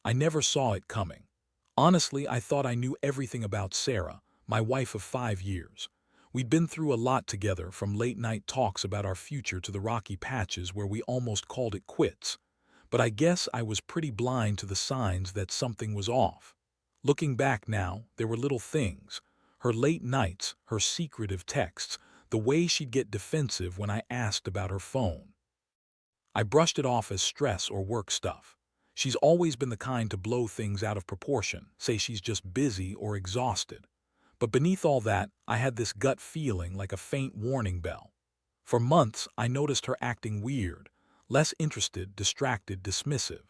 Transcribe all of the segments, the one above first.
I never saw it coming. Honestly, I thought I knew everything about Sarah, my wife of 5 years. We'd been through a lot together, from late-night talks about our future to the rocky patches where we almost called it quits. But I guess I was pretty blind to the signs that something was off. Looking back now, there were little things. Her late nights, her secretive texts, the way she'd get defensive when I asked about her phone. I brushed it off as stress or work stuff. She's always been the kind to blow things out of proportion, say she's just busy or exhausted. But beneath all that, I had this gut feeling, like a faint warning bell. For months, I noticed her acting weird, less interested, distracted, dismissive.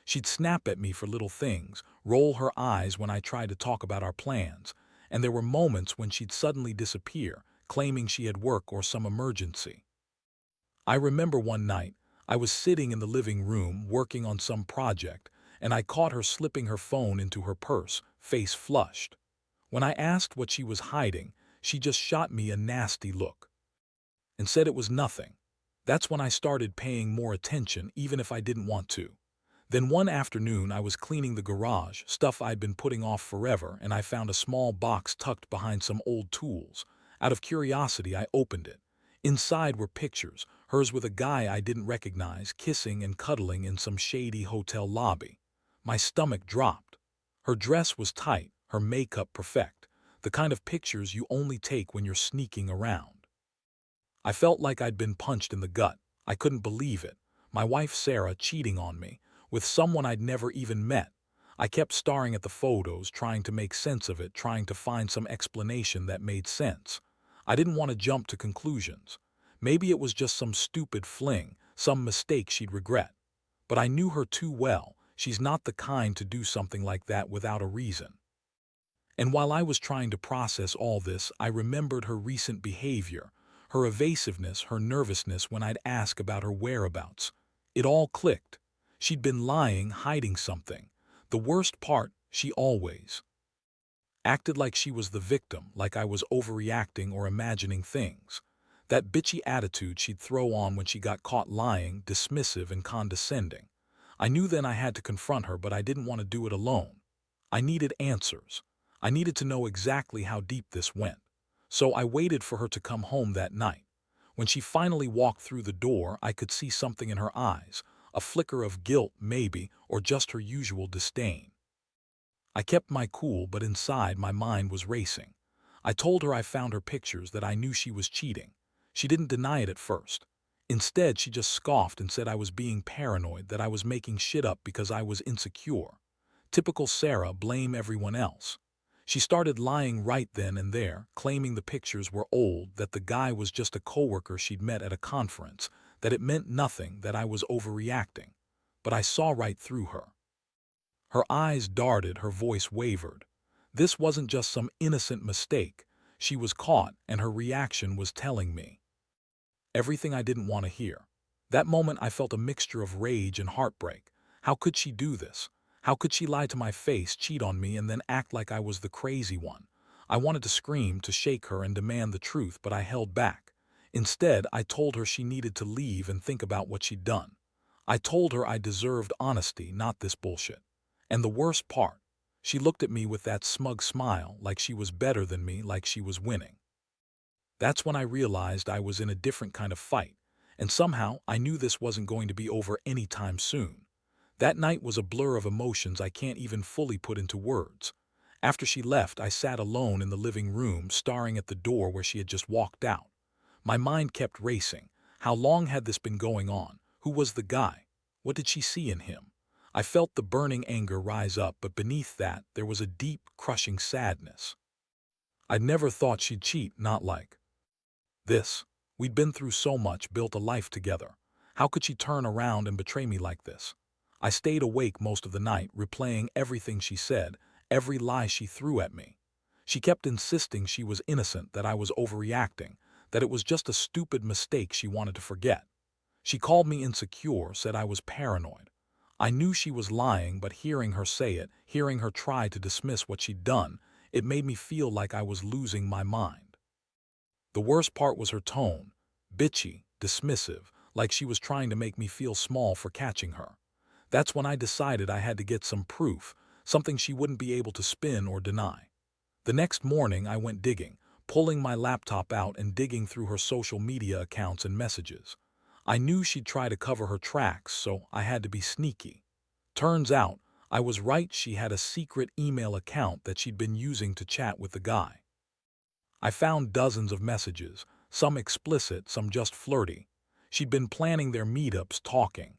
She'd snap at me for little things, roll her eyes when I tried to talk about our plans, and there were moments when she'd suddenly disappear, claiming she had work or some emergency. I remember one night, I was sitting in the living room working on some project, and I caught her slipping her phone into her purse, face flushed. When I asked what she was hiding, she just shot me a nasty look and said it was nothing. That's when I started paying more attention, even if I didn't want to. Then one afternoon I was cleaning the garage, stuff I'd been putting off forever, and I found a small box tucked behind some old tools. Out of curiosity, I opened it. Inside were pictures, hers with a guy I didn't recognize, kissing and cuddling in some shady hotel lobby. My stomach dropped. Her dress was tight, her makeup perfect, the kind of pictures you only take when you're sneaking around. I felt like I'd been punched in the gut. I couldn't believe it. My wife Sarah cheating on me, with someone I'd never even met. I kept staring at the photos, trying to make sense of it, trying to find some explanation that made sense. I didn't want to jump to conclusions. Maybe it was just some stupid fling, some mistake she'd regret. But I knew her too well. She's not the kind to do something like that without a reason. And while I was trying to process all this, I remembered her recent behavior, her evasiveness, her nervousness when I'd ask about her whereabouts. It all clicked. She'd been lying, hiding something. The worst part, she always acted like she was the victim, like I was overreacting or imagining things. That bitchy attitude she'd throw on when she got caught lying, dismissive and condescending. I knew then I had to confront her, but I didn't want to do it alone. I needed answers. I needed to know exactly how deep this went. So I waited for her to come home that night. When she finally walked through the door, I could see something in her eyes, a flicker of guilt maybe, or just her usual disdain. I kept my cool, but inside my mind was racing. I told her I found her pictures, that I knew she was cheating. She didn't deny it at first. Instead, she just scoffed and said I was being paranoid, that I was making shit up because I was insecure. Typical Sarah, blame everyone else. She started lying right then and there, claiming the pictures were old, that the guy was just a coworker she'd met at a conference, that it meant nothing, that I was overreacting. But I saw right through her. Her eyes darted, her voice wavered. This wasn't just some innocent mistake. She was caught, and her reaction was telling me everything I didn't want to hear. That moment I felt a mixture of rage and heartbreak. How could she do this? How could she lie to my face, cheat on me, and then act like I was the crazy one? I wanted to scream, to shake her and demand the truth, but I held back. Instead, I told her she needed to leave and think about what she'd done. I told her I deserved honesty, not this bullshit. And the worst part, she looked at me with that smug smile, like she was better than me, like she was winning. That's when I realized I was in a different kind of fight, and somehow I knew this wasn't going to be over anytime soon. That night was a blur of emotions I can't even fully put into words. After she left, I sat alone in the living room, staring at the door where she had just walked out. My mind kept racing. How long had this been going on? Who was the guy? What did she see in him? I felt the burning anger rise up, but beneath that, there was a deep, crushing sadness. I'd never thought she'd cheat, not like this. We'd been through so much, built a life together. How could she turn around and betray me like this? I stayed awake most of the night, replaying everything she said, every lie she threw at me. She kept insisting she was innocent, that I was overreacting, that it was just a stupid mistake she wanted to forget. She called me insecure, said I was paranoid. I knew she was lying, but hearing her say it, hearing her try to dismiss what she'd done, it made me feel like I was losing my mind. The worst part was her tone, bitchy, dismissive, like she was trying to make me feel small for catching her. That's when I decided I had to get some proof, something she wouldn't be able to spin or deny. The next morning I went digging, pulling my laptop out and digging through her social media accounts and messages. I knew she'd try to cover her tracks, so I had to be sneaky. Turns out, I was right, she had a secret email account that she'd been using to chat with the guy. I found dozens of messages, some explicit, some just flirty. She'd been planning their meetups, talking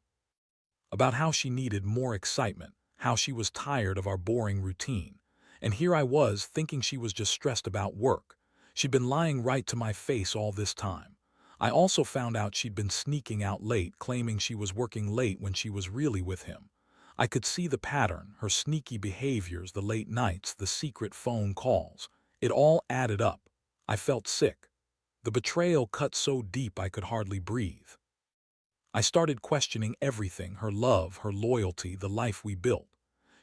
about how she needed more excitement, how she was tired of our boring routine. And here I was, thinking she was just stressed about work. She'd been lying right to my face all this time. I also found out she'd been sneaking out late, claiming she was working late when she was really with him. I could see the pattern, her sneaky behaviors, the late nights, the secret phone calls. It all added up. I felt sick. The betrayal cut so deep I could hardly breathe. I started questioning everything, her love, her loyalty, the life we built.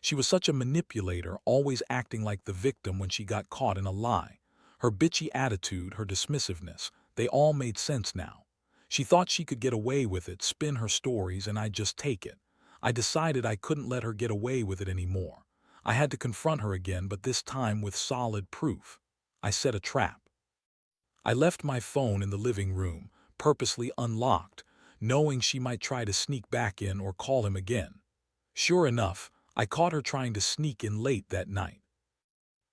She was such a manipulator, always acting like the victim when she got caught in a lie. Her bitchy attitude, her dismissiveness, they all made sense now. She thought she could get away with it, spin her stories, and I'd just take it. I decided I couldn't let her get away with it anymore. I had to confront her again, but this time with solid proof. I set a trap. I left my phone in the living room, purposely unlocked, knowing she might try to sneak back in or call him again. Sure enough, I caught her trying to sneak in late that night.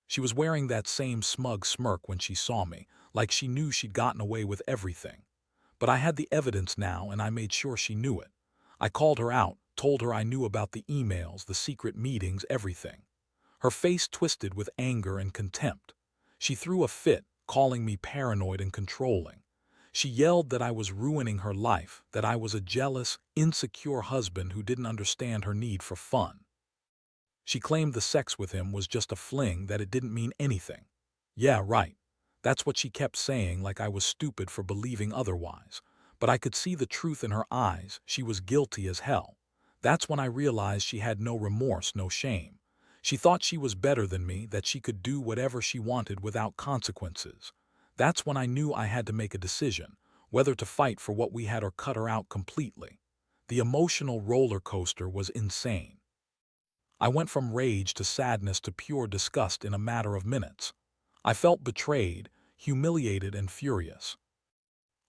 She was wearing that same smug smirk when she saw me, like she knew she'd gotten away with everything. But I had the evidence now, and I made sure she knew it. I called her out, told her I knew about the emails, the secret meetings, everything. Her face twisted with anger and contempt. She threw a fit, calling me paranoid and controlling. She yelled that I was ruining her life, that I was a jealous, insecure husband who didn't understand her need for fun. She claimed the sex with him was just a fling, that it didn't mean anything. Yeah, right. That's what she kept saying, like I was stupid for believing otherwise. But I could see the truth in her eyes. She was guilty as hell. That's when I realized she had no remorse, no shame. She thought she was better than me, that she could do whatever she wanted without consequences. That's when I knew I had to make a decision, whether to fight for what we had or cut her out completely. The emotional roller coaster was insane. I went from rage to sadness to pure disgust in a matter of minutes. I felt betrayed, humiliated, and furious.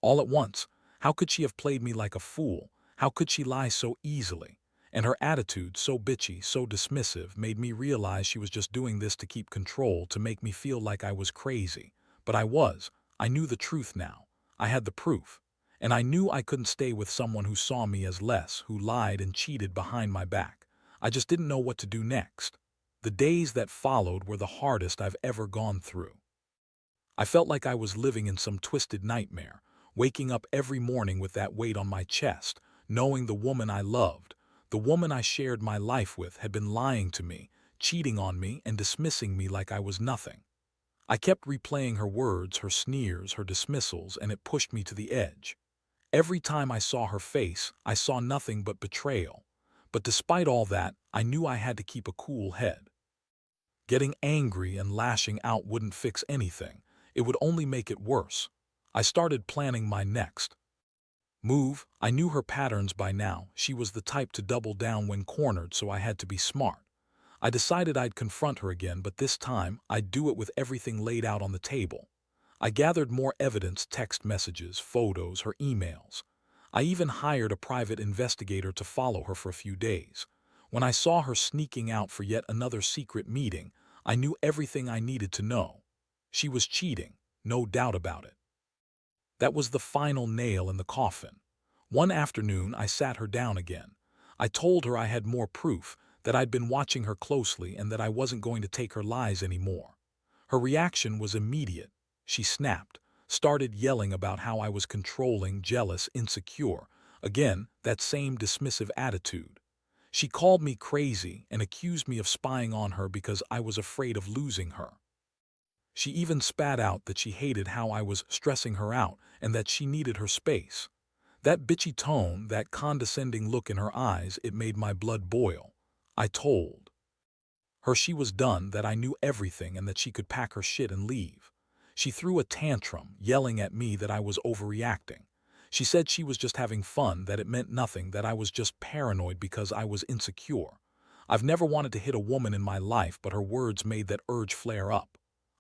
All at once. How could she have played me like a fool? How could she lie so easily? And her attitude, so bitchy, so dismissive, made me realize she was just doing this to keep control, to make me feel like I was crazy. But I was. I knew the truth now. I had the proof. And I knew I couldn't stay with someone who saw me as less, who lied and cheated behind my back. I just didn't know what to do next. The days that followed were the hardest I've ever gone through. I felt like I was living in some twisted nightmare, waking up every morning with that weight on my chest, knowing the woman I loved, the woman I shared my life with, had been lying to me, cheating on me, and dismissing me like I was nothing. I kept replaying her words, her sneers, her dismissals, and it pushed me to the edge. Every time I saw her face, I saw nothing but betrayal. But despite all that, I knew I had to keep a cool head. Getting angry and lashing out wouldn't fix anything. It would only make it worse. I started planning my next move. I knew her patterns by now. She was the type to double down when cornered, so I had to be smart. I decided I'd confront her again, but this time I'd do it with everything laid out on the table. I gathered more evidence, text messages, photos, her emails. I even hired a private investigator to follow her for a few days. When I saw her sneaking out for yet another secret meeting, I knew everything I needed to know. She was cheating, no doubt about it. That was the final nail in the coffin. One afternoon, I sat her down again. I told her I had more proof, that I'd been watching her closely, and that I wasn't going to take her lies anymore. Her reaction was immediate. She snapped, started yelling about how I was controlling, jealous, insecure. Again, that same dismissive attitude. She called me crazy and accused me of spying on her because I was afraid of losing her. She even spat out that she hated how I was stressing her out and that she needed her space. That bitchy tone, that condescending look in her eyes, it made my blood boil. I told her she was done, that I knew everything and that she could pack her shit and leave. She threw a tantrum, yelling at me that I was overreacting. She said she was just having fun, that it meant nothing, that I was just paranoid because I was insecure. I've never wanted to hit a woman in my life, but her words made that urge flare up.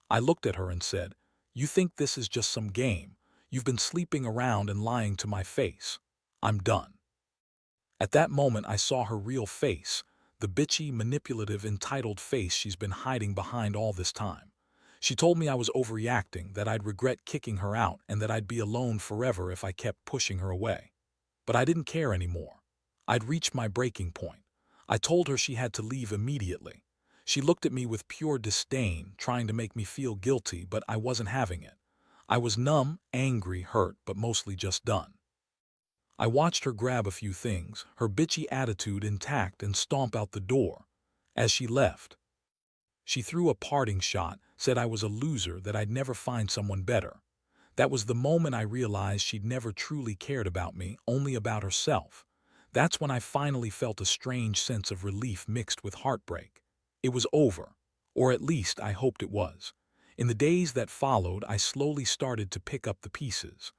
I looked at her and said, "You think this is just some game? You've been sleeping around and lying to my face. I'm done." At that moment, I saw her real face, the bitchy, manipulative, entitled face she's been hiding behind all this time. She told me I was overreacting, that I'd regret kicking her out, and that I'd be alone forever if I kept pushing her away. But I didn't care anymore. I'd reached my breaking point. I told her she had to leave immediately. She looked at me with pure disdain, trying to make me feel guilty, but I wasn't having it. I was numb, angry, hurt, but mostly just done. I watched her grab a few things, her bitchy attitude intact, and stomp out the door. As she left, she threw a parting shot, said I was a loser, that I'd never find someone better. That was the moment I realized she'd never truly cared about me, only about herself. That's when I finally felt a strange sense of relief mixed with heartbreak. It was over, or at least I hoped it was. In the days that followed, I slowly started to pick up the pieces.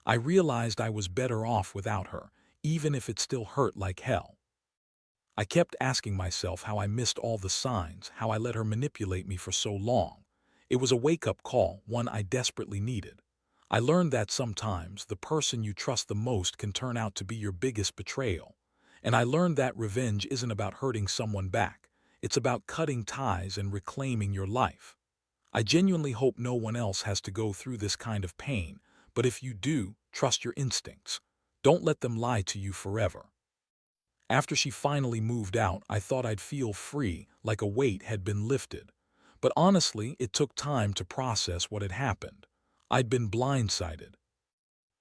I realized I was better off without her, even if it still hurt like hell. I kept asking myself how I missed all the signs, how I let her manipulate me for so long. It was a wake-up call, one I desperately needed. I learned that sometimes the person you trust the most can turn out to be your biggest betrayal. And I learned that revenge isn't about hurting someone back. It's about cutting ties and reclaiming your life. I genuinely hope no one else has to go through this kind of pain, but if you do, trust your instincts. Don't let them lie to you forever. After she finally moved out, I thought I'd feel free, like a weight had been lifted. But honestly, it took time to process what had happened. I'd been blindsided,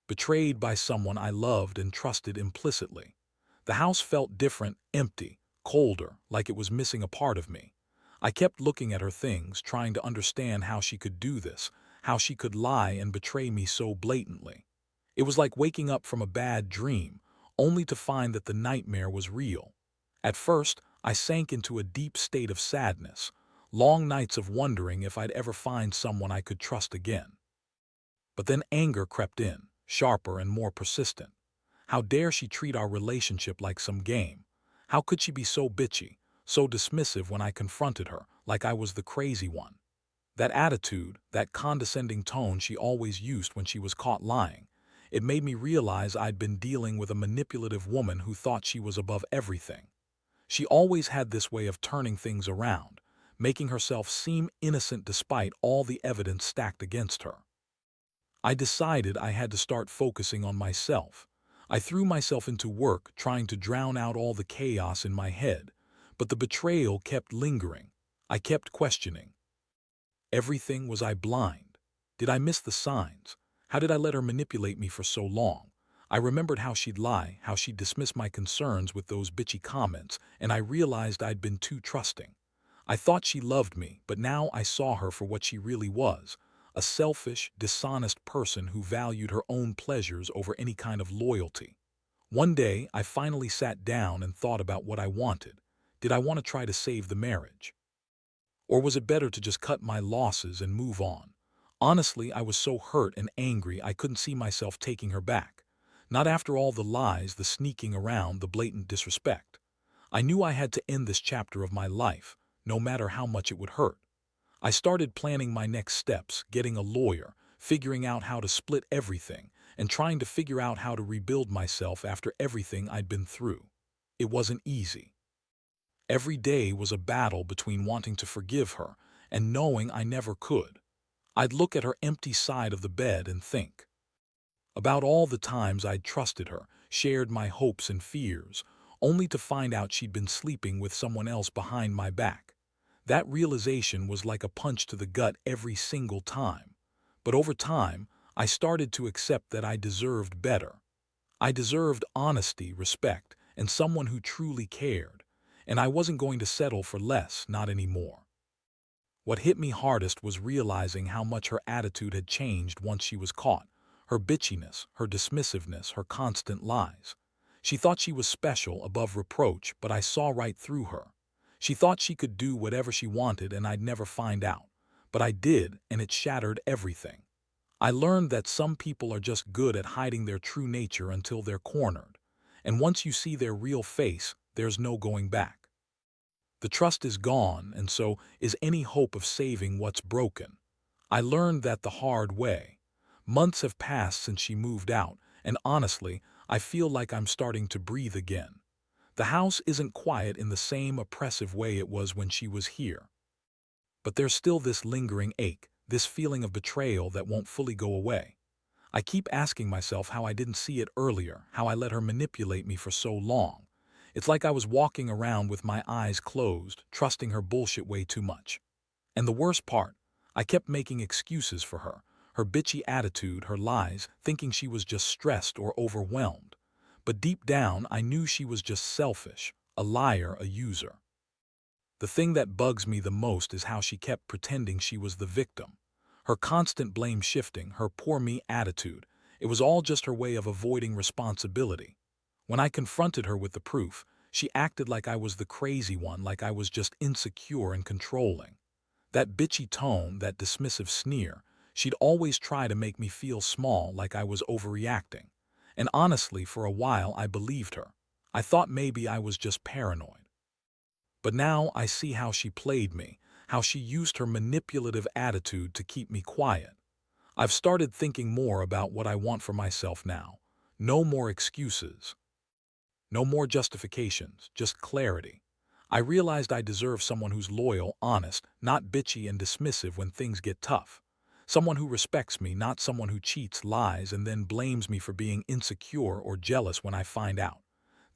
betrayed by someone I loved and trusted implicitly. The house felt different, empty, colder, like it was missing a part of me. I kept looking at her things, trying to understand how she could do this, how she could lie and betray me so blatantly. It was like waking up from a bad dream, only to find that the nightmare was real. At first, I sank into a deep state of sadness, long nights of wondering if I'd ever find someone I could trust again. But then anger crept in, sharper and more persistent. How dare she treat our relationship like some game? How could she be so bitchy, so dismissive when I confronted her, like I was the crazy one? That attitude, that condescending tone she always used when she was caught lying, it made me realize I'd been dealing with a manipulative woman who thought she was above everything. She always had this way of turning things around, making herself seem innocent despite all the evidence stacked against her. I decided I had to start focusing on myself. I threw myself into work, trying to drown out all the chaos in my head, but the betrayal kept lingering. I kept questioning. Everything, was I blind? Did I miss the signs? How did I let her manipulate me for so long? I remembered how she'd lie, how she'd dismiss my concerns with those bitchy comments, and I realized I'd been too trusting. I thought she loved me, but now I saw her for what she really was, a selfish, dishonest person who valued her own pleasures over any kind of loyalty. One day, I finally sat down and thought about what I wanted. Did I want to try to save the marriage? Or was it better to just cut my losses and move on? Honestly, I was so hurt and angry I couldn't see myself taking her back. Not after all the lies, the sneaking around, the blatant disrespect. I knew I had to end this chapter of my life, no matter how much it would hurt. I started planning my next steps, getting a lawyer, figuring out how to split everything, and trying to figure out how to rebuild myself after everything I'd been through. It wasn't easy. Every day was a battle between wanting to forgive her and knowing I never could. I'd look at her empty side of the bed and think about all the times I'd trusted her, shared my hopes and fears, only to find out she'd been sleeping with someone else behind my back. That realization was like a punch to the gut every single time. But over time, I started to accept that I deserved better. I deserved honesty, respect, and someone who truly cared. And I wasn't going to settle for less, not anymore. What hit me hardest was realizing how much her attitude had changed once she was caught. Her bitchiness, her dismissiveness, her constant lies. She thought she was special, above reproach, but I saw right through her. She thought she could do whatever she wanted and I'd never find out. But I did, and it shattered everything. I learned that some people are just good at hiding their true nature until they're cornered. And once you see their real face, there's no going back. The trust is gone, and so is any hope of saving what's broken. I learned that the hard way. Months have passed since she moved out, and honestly, I feel like I'm starting to breathe again. The house isn't quiet in the same oppressive way it was when she was here. But there's still this lingering ache, this feeling of betrayal that won't fully go away. I keep asking myself how I didn't see it earlier, how I let her manipulate me for so long. It's like I was walking around with my eyes closed, trusting her bullshit way too much. And the worst part, I kept making excuses for her bitchy attitude, her lies, thinking she was just stressed or overwhelmed. But deep down, I knew she was just selfish, a liar, a user. The thing that bugs me the most is how she kept pretending she was the victim. Her constant blame shifting, her poor me attitude, it was all just her way of avoiding responsibility. When I confronted her with the proof, she acted like I was the crazy one, like I was just insecure and controlling. That bitchy tone, that dismissive sneer, she'd always try to make me feel small, like I was overreacting. And honestly, for a while I believed her. I thought maybe I was just paranoid. But now I see how she played me, how she used her manipulative attitude to keep me quiet. I've started thinking more about what I want for myself now. No more excuses. No more justifications, just clarity. I realized I deserve someone who's loyal, honest, not bitchy and dismissive when things get tough. Someone who respects me, not someone who cheats, lies, and then blames me for being insecure or jealous when I find out.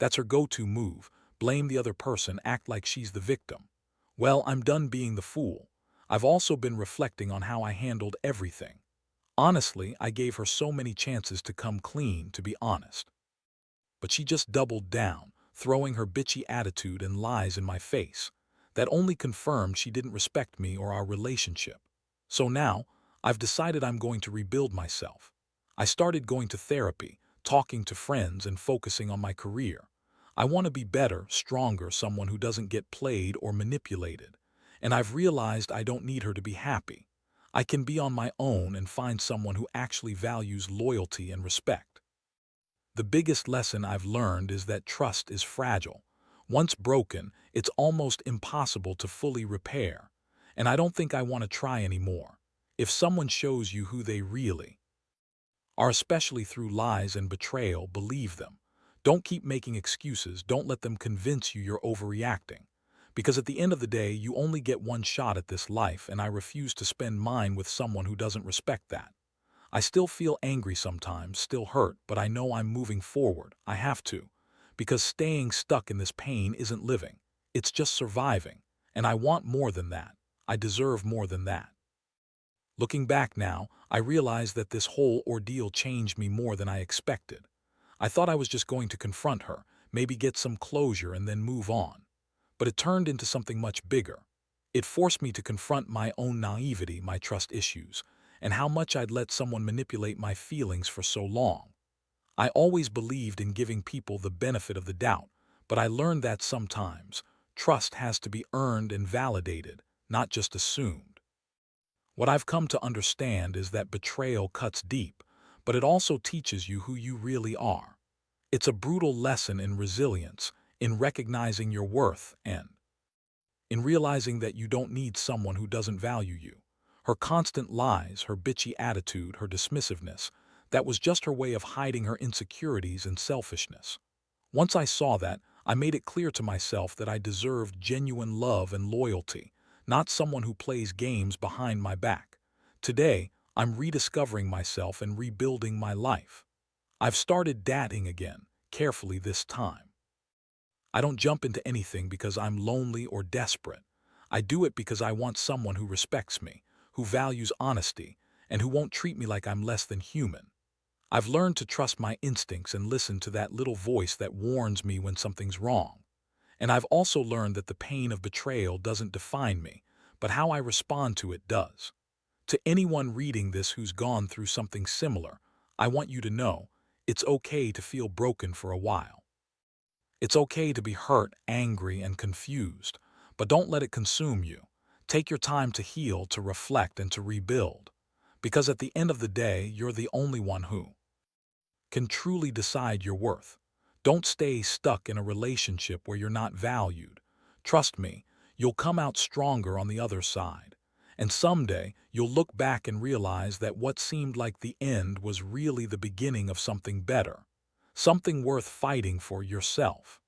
That's her go-to move: blame the other person, act like she's the victim. Well, I'm done being the fool. I've also been reflecting on how I handled everything. Honestly, I gave her so many chances to come clean, to be honest. But she just doubled down, throwing her bitchy attitude and lies in my face. That only confirmed she didn't respect me or our relationship. So now, I've decided I'm going to rebuild myself. I started going to therapy, talking to friends, and focusing on my career. I want to be better, stronger, someone who doesn't get played or manipulated. And I've realized I don't need her to be happy. I can be on my own and find someone who actually values loyalty and respect. The biggest lesson I've learned is that trust is fragile. Once broken, it's almost impossible to fully repair. And I don't think I want to try anymore. If someone shows you who they really are, especially through lies and betrayal, believe them. Don't keep making excuses. Don't let them convince you you're overreacting. Because at the end of the day, you only get one shot at this life, and I refuse to spend mine with someone who doesn't respect that. I still feel angry sometimes, still hurt, but I know I'm moving forward. I have to. Because staying stuck in this pain isn't living. It's just surviving. And I want more than that. I deserve more than that. Looking back now, I realize that this whole ordeal changed me more than I expected. I thought I was just going to confront her, maybe get some closure and then move on. But it turned into something much bigger. It forced me to confront my own naivety, my trust issues, and how much I'd let someone manipulate my feelings for so long. I always believed in giving people the benefit of the doubt, but I learned that sometimes trust has to be earned and validated, not just assumed. What I've come to understand is that betrayal cuts deep, but it also teaches you who you really are. It's a brutal lesson in resilience, in recognizing your worth, and in realizing that you don't need someone who doesn't value you. Her constant lies, her bitchy attitude, her dismissiveness, that was just her way of hiding her insecurities and selfishness. Once I saw that, I made it clear to myself that I deserved genuine love and loyalty, not someone who plays games behind my back. Today, I'm rediscovering myself and rebuilding my life. I've started dating again, carefully this time. I don't jump into anything because I'm lonely or desperate. I do it because I want someone who respects me, who values honesty, and who won't treat me like I'm less than human. I've learned to trust my instincts and listen to that little voice that warns me when something's wrong. And I've also learned that the pain of betrayal doesn't define me, but how I respond to it does. To anyone reading this who's gone through something similar, I want you to know it's okay to feel broken for a while. It's okay to be hurt, angry, and confused, but don't let it consume you. Take your time to heal, to reflect, and to rebuild. Because at the end of the day, you're the only one who can truly decide your worth. Don't stay stuck in a relationship where you're not valued. Trust me, you'll come out stronger on the other side. And someday, you'll look back and realize that what seemed like the end was really the beginning of something better, something worth fighting for yourself.